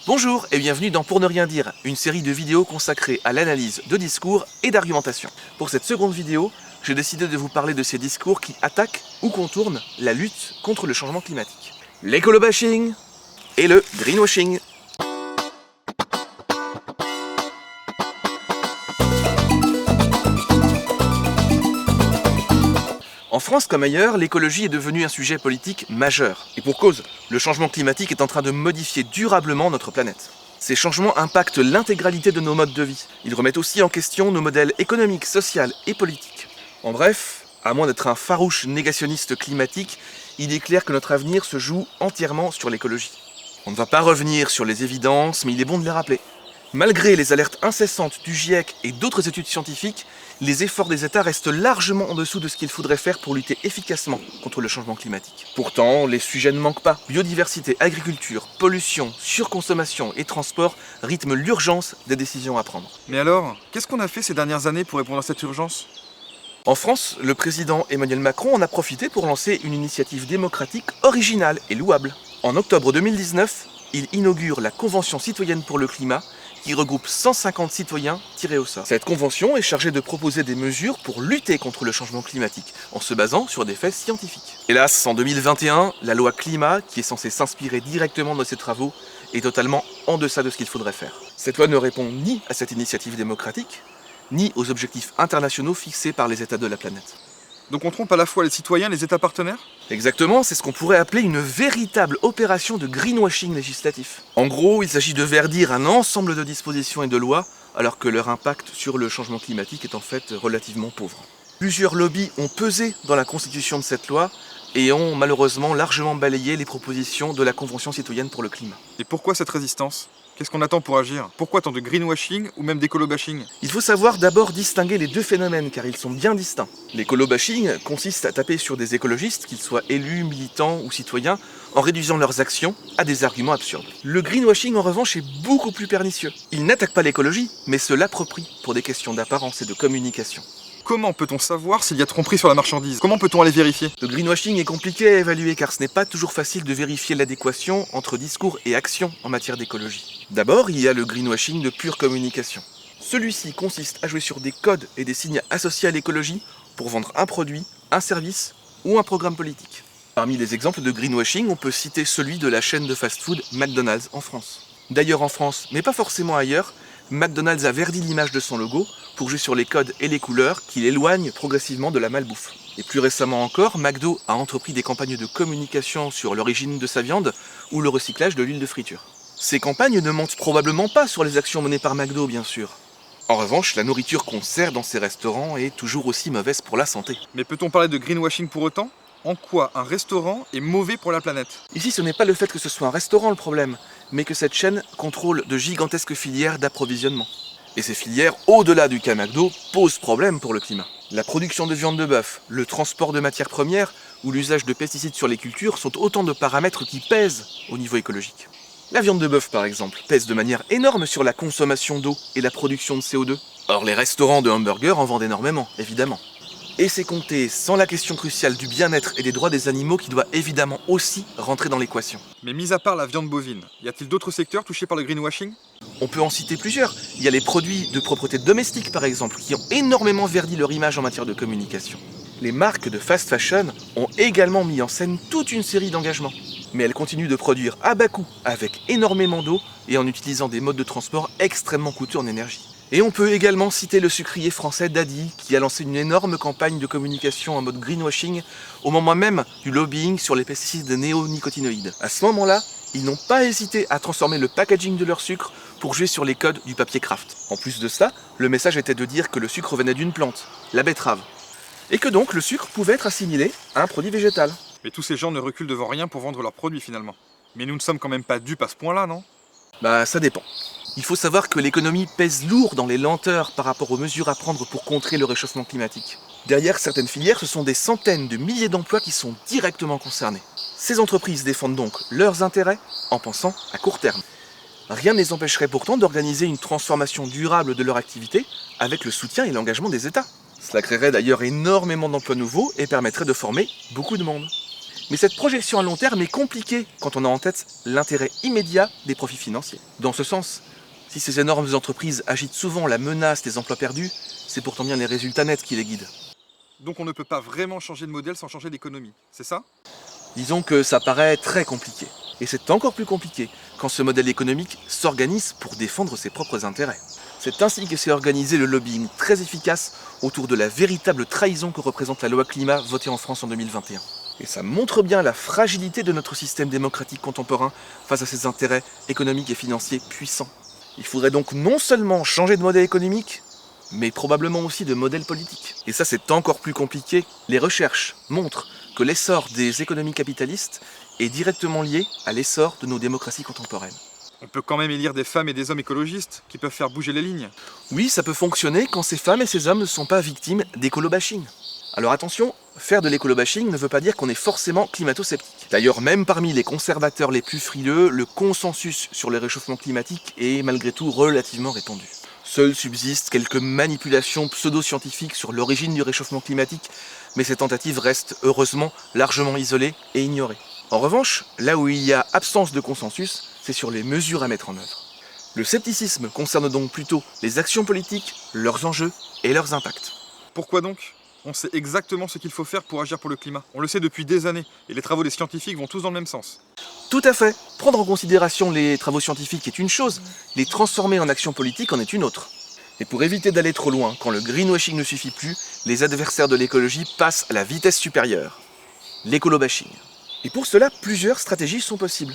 Bonjour et bienvenue dans Pour ne rien dire, une série de vidéos consacrée à l'analyse de discours et d'argumentation. Pour cette seconde vidéo, j'ai décidé de vous parler de ces discours qui attaquent ou contournent la lutte contre le changement climatique. L'écolo-bashing et le greenwashing. En France comme ailleurs, l'écologie est devenue un sujet politique majeur. Et pour cause, le changement climatique est en train de modifier durablement notre planète. Ces changements impactent l'intégralité de nos modes de vie. Ils remettent aussi en question nos modèles économiques, sociaux et politiques. En bref, à moins d'être un farouche négationniste climatique, il est clair que notre avenir se joue entièrement sur l'écologie. On ne va pas revenir sur les évidences, mais il est bon de les rappeler. Malgré les alertes incessantes du GIEC et d'autres études scientifiques, les efforts des États restent largement en dessous de ce qu'il faudrait faire pour lutter efficacement contre le changement climatique. Pourtant, les sujets ne manquent pas. Biodiversité, agriculture, pollution, surconsommation et transport rythment l'urgence des décisions à prendre. Mais alors, qu'est-ce qu'on a fait ces dernières années pour répondre à cette urgence ? En France, le président Emmanuel Macron en a profité pour lancer une initiative démocratique originale et louable. En octobre 2019, il inaugure la Convention citoyenne pour le climat, qui regroupe 150 citoyens tirés au sort. Cette convention est chargée de proposer des mesures pour lutter contre le changement climatique, en se basant sur des faits scientifiques. Hélas, en 2021, la loi climat, qui est censée s'inspirer directement de ces travaux, est totalement en deçà de ce qu'il faudrait faire. Cette loi ne répond ni à cette initiative démocratique, ni aux objectifs internationaux fixés par les États de la planète. Donc on trompe à la fois les citoyens et les États partenaires ? Exactement, c'est ce qu'on pourrait appeler une véritable opération de greenwashing législatif. En gros, il s'agit de verdir un ensemble de dispositions et de lois, alors que leur impact sur le changement climatique est en fait relativement pauvre. Plusieurs lobbies ont pesé dans la constitution de cette loi et ont malheureusement largement balayé les propositions de la Convention citoyenne pour le climat. Et pourquoi cette résistance ? Qu'est-ce qu'on attend pour agir ? Pourquoi tant de greenwashing ou même d'écolo-bashing ? Il faut savoir d'abord distinguer les deux phénomènes car ils sont bien distincts. L'écolo-bashing consiste à taper sur des écologistes, qu'ils soient élus, militants ou citoyens, en réduisant leurs actions à des arguments absurdes. Le greenwashing en revanche est beaucoup plus pernicieux. Il n'attaque pas l'écologie, mais se l'approprie pour des questions d'apparence et de communication. Comment peut-on savoir s'il y a tromperie sur la marchandise ? Comment peut-on aller vérifier ? Le greenwashing est compliqué à évaluer car ce n'est pas toujours facile de vérifier l'adéquation entre discours et action en matière d'écologie. D'abord, il y a le greenwashing de pure communication. Celui-ci consiste à jouer sur des codes et des signes associés à l'écologie pour vendre un produit, un service ou un programme politique. Parmi les exemples de greenwashing, on peut citer celui de la chaîne de fast-food McDonald's en France. D'ailleurs en France, mais pas forcément ailleurs, McDonald's a verdi l'image de son logo pour jouer sur les codes et les couleurs qui l'éloignent progressivement de la malbouffe. Et plus récemment encore, McDo a entrepris des campagnes de communication sur l'origine de sa viande ou le recyclage de l'huile de friture. Ces campagnes ne mentent probablement pas sur les actions menées par McDo, bien sûr. En revanche, la nourriture qu'on sert dans ces restaurants est toujours aussi mauvaise pour la santé. Mais peut-on parler de greenwashing pour autant ? En quoi un restaurant est mauvais pour la planète ? Ici, ce n'est pas le fait que ce soit un restaurant le problème, mais que cette chaîne contrôle de gigantesques filières d'approvisionnement. Et ces filières, au-delà du cas McDo, posent problème pour le climat. La production de viande de bœuf, le transport de matières premières ou l'usage de pesticides sur les cultures sont autant de paramètres qui pèsent au niveau écologique. La viande de bœuf, par exemple, pèse de manière énorme sur la consommation d'eau et la production de CO2. Or, les restaurants de hamburgers en vendent énormément, évidemment. Et c'est compté sans la question cruciale du bien-être et des droits des animaux qui doit évidemment aussi rentrer dans l'équation. Mais mis à part la viande bovine, y a-t-il d'autres secteurs touchés par le greenwashing ? On peut en citer plusieurs. Il y a les produits de propreté domestique par exemple, qui ont énormément verdi leur image en matière de communication. Les marques de fast fashion ont également mis en scène toute une série d'engagements. Mais elles continuent de produire à bas coût, avec énormément d'eau et en utilisant des modes de transport extrêmement coûteux en énergie. Et on peut également citer le sucrier français Daddy, qui a lancé une énorme campagne de communication en mode greenwashing au moment même du lobbying sur les pesticides néonicotinoïdes. À ce moment-là, ils n'ont pas hésité à transformer le packaging de leur sucre pour jouer sur les codes du papier craft. En plus de ça, le message était de dire que le sucre venait d'une plante, la betterave, et que donc le sucre pouvait être assimilé à un produit végétal. Mais tous ces gens ne reculent devant rien pour vendre leurs produits finalement. Mais nous ne sommes quand même pas dupes à ce point-là, non ? Bah ça dépend. Il faut savoir que l'économie pèse lourd dans les lenteurs par rapport aux mesures à prendre pour contrer le réchauffement climatique. Derrière certaines filières, ce sont des centaines de milliers d'emplois qui sont directement concernés. Ces entreprises défendent donc leurs intérêts en pensant à court terme. Rien ne les empêcherait pourtant d'organiser une transformation durable de leur activité avec le soutien et l'engagement des États. Cela créerait d'ailleurs énormément d'emplois nouveaux et permettrait de former beaucoup de monde. Mais cette projection à long terme est compliquée quand on a en tête l'intérêt immédiat des profits financiers. Dans ce sens, si ces énormes entreprises agitent souvent la menace des emplois perdus, c'est pourtant bien les résultats nets qui les guident. Donc on ne peut pas vraiment changer de modèle sans changer d'économie, c'est ça? Disons que ça paraît très compliqué. Et c'est encore plus compliqué quand ce modèle économique s'organise pour défendre ses propres intérêts. C'est ainsi que s'est organisé le lobbying très efficace autour de la véritable trahison que représente la loi climat votée en France en 2021. Et ça montre bien la fragilité de notre système démocratique contemporain face à ses intérêts économiques et financiers puissants. Il faudrait donc non seulement changer de modèle économique, mais probablement aussi de modèle politique. Et ça, c'est encore plus compliqué. Les recherches montrent que l'essor des économies capitalistes est directement lié à l'essor de nos démocraties contemporaines. On peut quand même élire des femmes et des hommes écologistes qui peuvent faire bouger les lignes. Oui, ça peut fonctionner quand ces femmes et ces hommes ne sont pas victimes d'écolo-bashing. Alors attention, faire de l'écolo-bashing ne veut pas dire qu'on est forcément climato-sceptique. D'ailleurs, même parmi les conservateurs les plus frileux, le consensus sur le réchauffement climatique est malgré tout relativement répandu. Seules subsistent quelques manipulations pseudo-scientifiques sur l'origine du réchauffement climatique, mais ces tentatives restent heureusement largement isolées et ignorées. En revanche, là où il y a absence de consensus, c'est sur les mesures à mettre en œuvre. Le scepticisme concerne donc plutôt les actions politiques, leurs enjeux et leurs impacts. Pourquoi donc? On sait exactement ce qu'il faut faire pour agir pour le climat. On le sait depuis des années, et les travaux des scientifiques vont tous dans le même sens. Tout à fait. Prendre en considération les travaux scientifiques est une chose, les transformer en action politique en est une autre. Et pour éviter d'aller trop loin, quand le greenwashing ne suffit plus, les adversaires de l'écologie passent à la vitesse supérieure, l'écolo-bashing. Et pour cela, plusieurs stratégies sont possibles.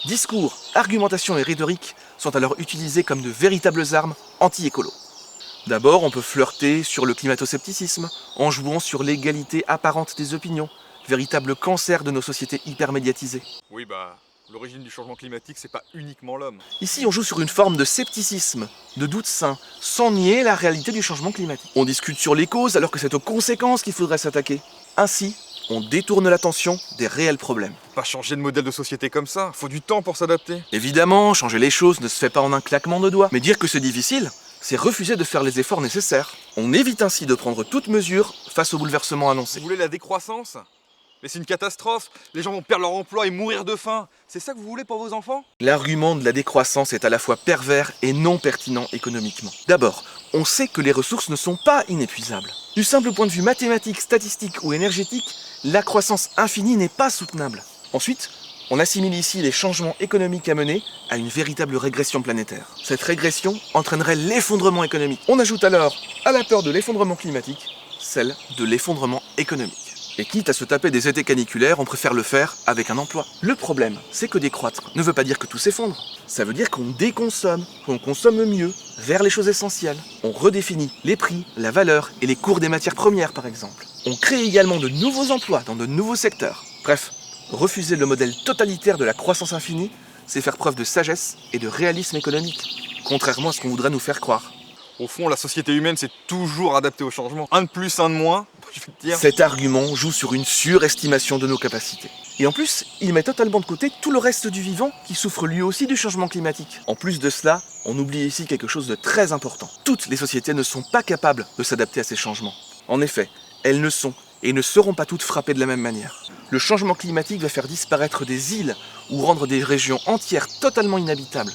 Discours, argumentation et rhétorique sont alors utilisés comme de véritables armes anti-écolo. D'abord, on peut flirter sur le climato-scepticisme, en jouant sur l'égalité apparente des opinions, véritable cancer de nos sociétés hyper-médiatisées. Oui, l'origine du changement climatique, c'est pas uniquement l'homme. Ici, on joue sur une forme de scepticisme, de doute sain, sans nier la réalité du changement climatique. On discute sur les causes alors que c'est aux conséquences qu'il faudrait s'attaquer. Ainsi, on détourne l'attention des réels problèmes. Pas changer de modèle de société comme ça, faut du temps pour s'adapter. Évidemment, changer les choses ne se fait pas en un claquement de doigts, mais dire que c'est difficile, c'est refuser de faire les efforts nécessaires. On évite ainsi de prendre toute mesure face au bouleversement annoncé. Vous voulez la décroissance? Mais c'est une catastrophe, les gens vont perdre leur emploi et mourir de faim. C'est ça que vous voulez pour vos enfants? L'argument de la décroissance est à la fois pervers et non pertinent économiquement. D'abord, on sait que les ressources ne sont pas inépuisables. Du simple point de vue mathématique, statistique ou énergétique, la croissance infinie n'est pas soutenable. Ensuite, on assimile ici les changements économiques à mener à une véritable régression planétaire. Cette régression entraînerait l'effondrement économique. On ajoute alors à la peur de l'effondrement climatique, celle de l'effondrement économique. Et quitte à se taper des étés caniculaires, on préfère le faire avec un emploi. Le problème, c'est que décroître ne veut pas dire que tout s'effondre. Ça veut dire qu'on déconsomme, qu'on consomme mieux, vers les choses essentielles. On redéfinit les prix, la valeur et les cours des matières premières par exemple. On crée également de nouveaux emplois dans de nouveaux secteurs. Bref, refuser le modèle totalitaire de la croissance infinie, c'est faire preuve de sagesse et de réalisme économique, contrairement à ce qu'on voudrait nous faire croire. Au fond, la société humaine s'est toujours adaptée au changement. Un de plus, un de moins, je vais te dire. Cet argument joue sur une surestimation de nos capacités. Et en plus, il met totalement de côté tout le reste du vivant qui souffre lui aussi du changement climatique. En plus de cela, on oublie ici quelque chose de très important. Toutes les sociétés ne sont pas capables de s'adapter à ces changements. En effet, elles ne sont et ne seront pas toutes frappées de la même manière. Le changement climatique va faire disparaître des îles ou rendre des régions entières totalement inhabitables.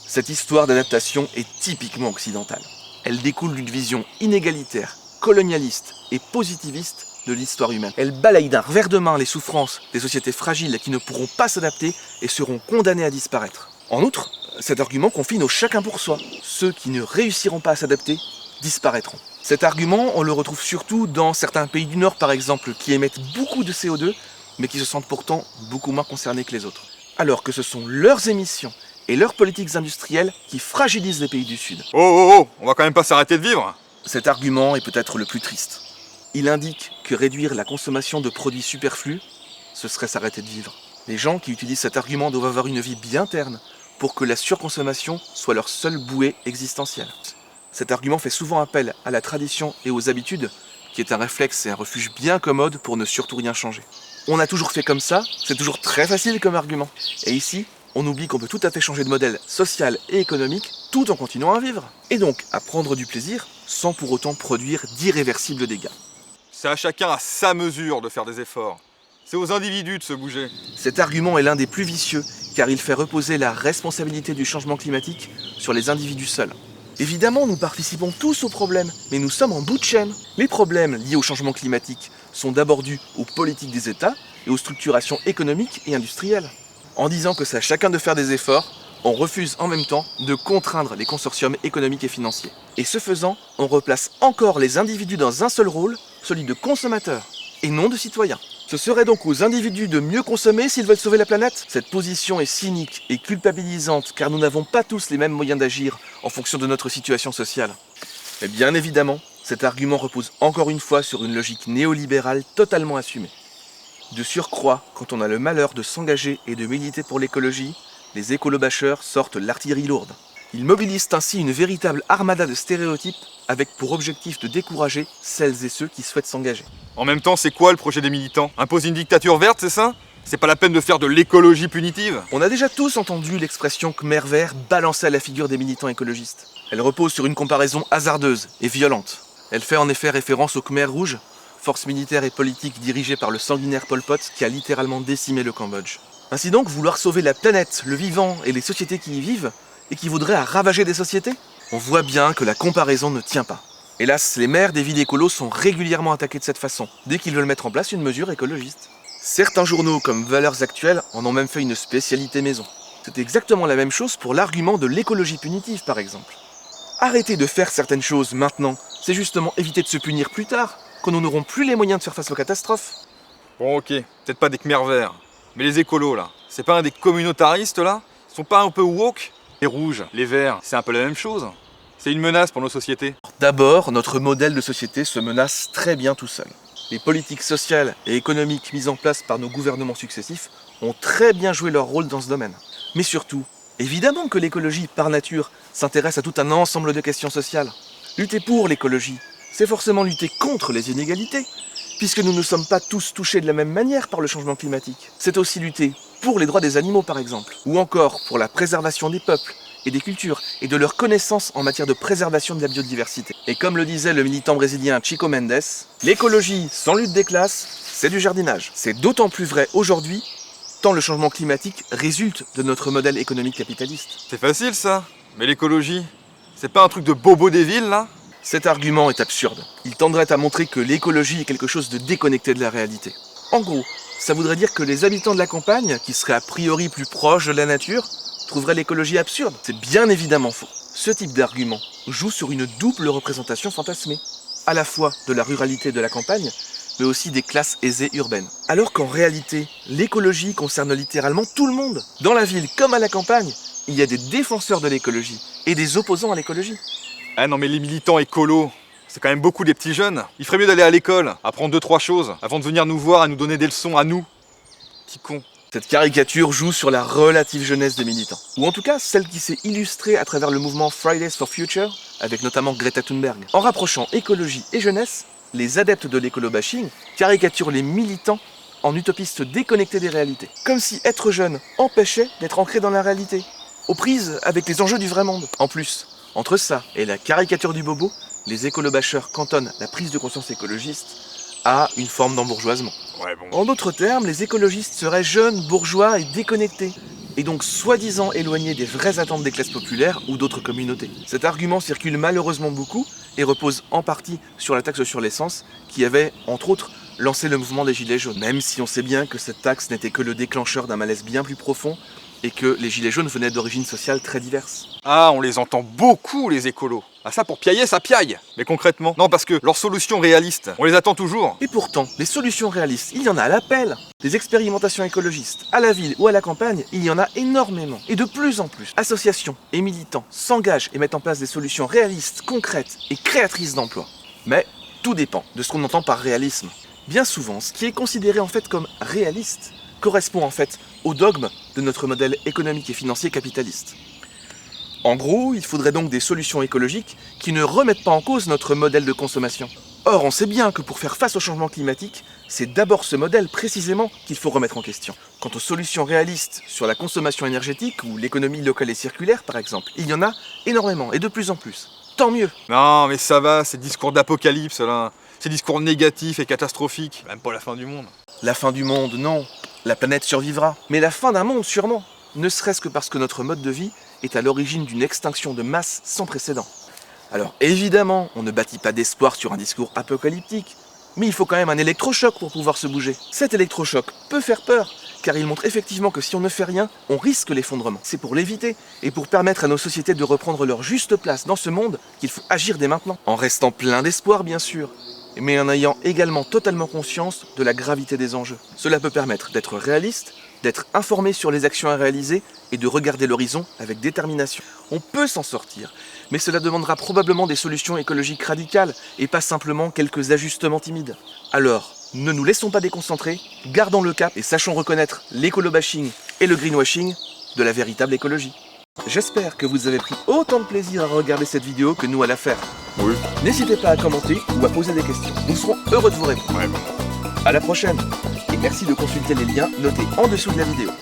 Cette histoire d'adaptation est typiquement occidentale. Elle découle d'une vision inégalitaire, colonialiste et positiviste de l'histoire humaine. Elle balaye d'un revers de main les souffrances des sociétés fragiles qui ne pourront pas s'adapter et seront condamnées à disparaître. En outre, cet argument confine au chacun pour soi. Ceux qui ne réussiront pas à s'adapter disparaîtront. Cet argument, on le retrouve surtout dans certains pays du Nord par exemple, qui émettent beaucoup de CO2, mais qui se sentent pourtant beaucoup moins concernés que les autres. Alors que ce sont leurs émissions et leurs politiques industrielles qui fragilisent les pays du Sud. Oh, on va quand même pas s'arrêter de vivre. Cet argument est peut-être le plus triste. Il indique que réduire la consommation de produits superflus, ce serait s'arrêter de vivre. Les gens qui utilisent cet argument doivent avoir une vie bien terne pour que la surconsommation soit leur seule bouée existentielle. Cet argument fait souvent appel à la tradition et aux habitudes, qui est un réflexe et un refuge bien commode pour ne surtout rien changer. On a toujours fait comme ça, c'est toujours très facile comme argument. Et ici, on oublie qu'on peut tout à fait changer de modèle social et économique tout en continuant à vivre. Et donc à prendre du plaisir sans pour autant produire d'irréversibles dégâts. C'est à chacun à sa mesure de faire des efforts. C'est aux individus de se bouger. Cet argument est l'un des plus vicieux, car il fait reposer la responsabilité du changement climatique sur les individus seuls. Évidemment, nous participons tous aux problèmes, mais nous sommes en bout de chaîne. Les problèmes liés au changement climatique sont d'abord dus aux politiques des États et aux structurations économiques et industrielles. En disant que c'est à chacun de faire des efforts, on refuse en même temps de contraindre les consortiums économiques et financiers. Et ce faisant, on replace encore les individus dans un seul rôle, celui de consommateurs, et non de citoyens. Ce serait donc aux individus de mieux consommer s'ils veulent sauver la planète? Cette position est cynique et culpabilisante car nous n'avons pas tous les mêmes moyens d'agir en fonction de notre situation sociale. Mais bien évidemment, cet argument repose encore une fois sur une logique néolibérale totalement assumée. De surcroît, quand on a le malheur de s'engager et de militer pour l'écologie, les écolobâcheurs sortent l'artillerie lourde. Ils mobilisent ainsi une véritable armada de stéréotypes avec pour objectif de décourager celles et ceux qui souhaitent s'engager. En même temps, c'est quoi le projet des militants? Imposer une dictature verte, c'est ça? C'est pas la peine de faire de l'écologie punitive? On a déjà tous entendu l'expression Khmer vert balancer à la figure des militants écologistes. Elle repose sur une comparaison hasardeuse et violente. Elle fait en effet référence au Khmer rouge, force militaire et politique dirigée par le sanguinaire Pol Pot qui a littéralement décimé le Cambodge. Ainsi donc, vouloir sauver la planète, le vivant et les sociétés qui y vivent, équivaudrait à ravager des sociétés? On voit bien que la comparaison ne tient pas. Hélas, les maires des villes écolos sont régulièrement attaqués de cette façon, dès qu'ils veulent mettre en place une mesure écologiste. Certains journaux, comme Valeurs Actuelles, en ont même fait une spécialité maison. C'est exactement la même chose pour l'argument de l'écologie punitive, par exemple. Arrêter de faire certaines choses maintenant, c'est justement éviter de se punir plus tard, quand nous n'aurons plus les moyens de faire face aux catastrophes. Bon, ok, peut-être pas des Khmer verts. Mais les écolos, là, c'est pas un des communautaristes, là? Ils sont pas un peu woke? Les rouges, les verts, c'est un peu la même chose. C'est une menace pour nos sociétés. D'abord, notre modèle de société se menace très bien tout seul. Les politiques sociales et économiques mises en place par nos gouvernements successifs ont très bien joué leur rôle dans ce domaine. Mais surtout, évidemment que l'écologie, par nature, s'intéresse à tout un ensemble de questions sociales. Lutter pour l'écologie, c'est forcément lutter contre les inégalités, puisque nous ne sommes pas tous touchés de la même manière par le changement climatique. C'est aussi lutter pour les droits des animaux, par exemple, ou encore pour la préservation des peuples, et des cultures, et de leur connaissance en matière de préservation de la biodiversité. Et comme le disait le militant brésilien Chico Mendes, l'écologie sans lutte des classes, c'est du jardinage. C'est d'autant plus vrai aujourd'hui, tant le changement climatique résulte de notre modèle économique capitaliste. C'est facile, ça. Mais l'écologie, c'est pas un truc de bobo des villes, là? Cet argument est absurde. Il tendrait à montrer que l'écologie est quelque chose de déconnecté de la réalité. En gros, ça voudrait dire que les habitants de la campagne, qui seraient a priori plus proches de la nature, trouveraient l'écologie absurde. C'est bien évidemment faux. Ce type d'argument joue sur une double représentation fantasmée, à la fois de la ruralité de la campagne, mais aussi des classes aisées urbaines. Alors qu'en réalité, l'écologie concerne littéralement tout le monde. Dans la ville comme à la campagne, il y a des défenseurs de l'écologie et des opposants à l'écologie. Ah non, mais les militants écolos, c'est quand même beaucoup des petits jeunes. Il ferait mieux d'aller à l'école, apprendre 2-3 choses, avant de venir nous voir et nous donner des leçons à nous. Petits cons. Cette caricature joue sur la relative jeunesse des militants, ou en tout cas celle qui s'est illustrée à travers le mouvement Fridays for Future, avec notamment Greta Thunberg. En rapprochant écologie et jeunesse, les adeptes de l'écolo-bashing caricaturent les militants en utopistes déconnectés des réalités. Comme si être jeune empêchait d'être ancré dans la réalité, aux prises avec les enjeux du vrai monde. En plus, entre ça et la caricature du bobo, les écolo-basheurs cantonnent la prise de conscience écologiste à une forme d'embourgeoisement. Ouais, bon. En d'autres termes, les écologistes seraient jeunes, bourgeois et déconnectés, et donc soi-disant éloignés des vraies attentes des classes populaires ou d'autres communautés. Cet argument circule malheureusement beaucoup et repose en partie sur la taxe sur l'essence qui avait, entre autres, lancé le mouvement des Gilets jaunes. Même si on sait bien que cette taxe n'était que le déclencheur d'un malaise bien plus profond et que les Gilets jaunes venaient d'origines sociales très diverses. Ah, on les entend beaucoup, les écolos. Ah ça, pour piailler, ça piaille. Mais concrètement, non, parce que leurs solutions réalistes, on les attend toujours. Et pourtant, les solutions réalistes, il y en a à l'appel. Des expérimentations écologistes, à la ville ou à la campagne, il y en a énormément. Et de plus en plus, associations et militants s'engagent et mettent en place des solutions réalistes, concrètes et créatrices d'emplois. Mais tout dépend de ce qu'on entend par réalisme. Bien souvent, ce qui est considéré en fait comme réaliste correspond en fait au dogme de notre modèle économique et financier capitaliste. En gros, il faudrait donc des solutions écologiques qui ne remettent pas en cause notre modèle de consommation. Or, on sait bien que pour faire face au changement climatique, c'est d'abord ce modèle précisément qu'il faut remettre en question. Quant aux solutions réalistes sur la consommation énergétique ou l'économie locale et circulaire par exemple, il y en a énormément et de plus en plus. Tant mieux. Non, mais ça va, ces discours d'apocalypse là. Ces discours négatifs et catastrophiques, même pas la fin du monde. La fin du monde, non. La planète survivra. Mais la fin d'un monde, sûrement. Ne serait-ce que parce que notre mode de vie est à l'origine d'une extinction de masse sans précédent. Alors évidemment, on ne bâtit pas d'espoir sur un discours apocalyptique, mais il faut quand même un électrochoc pour pouvoir se bouger. Cet électrochoc peut faire peur, car il montre effectivement que si on ne fait rien, on risque l'effondrement. C'est pour l'éviter, et pour permettre à nos sociétés de reprendre leur juste place dans ce monde qu'il faut agir dès maintenant. En restant plein d'espoir bien sûr, mais en ayant également totalement conscience de la gravité des enjeux. Cela peut permettre d'être réaliste, d'être informé sur les actions à réaliser et de regarder l'horizon avec détermination. On peut s'en sortir, mais cela demandera probablement des solutions écologiques radicales et pas simplement quelques ajustements timides. Alors, ne nous laissons pas déconcentrer, gardons le cap et sachons reconnaître l'écolo-bashing et le greenwashing de la véritable écologie. J'espère que vous avez pris autant de plaisir à regarder cette vidéo que nous à la faire. Oui. N'hésitez pas à commenter ou à poser des questions. Nous serons heureux de vous répondre. Ouais. À la prochaine et merci de consulter les liens notés en dessous de la vidéo.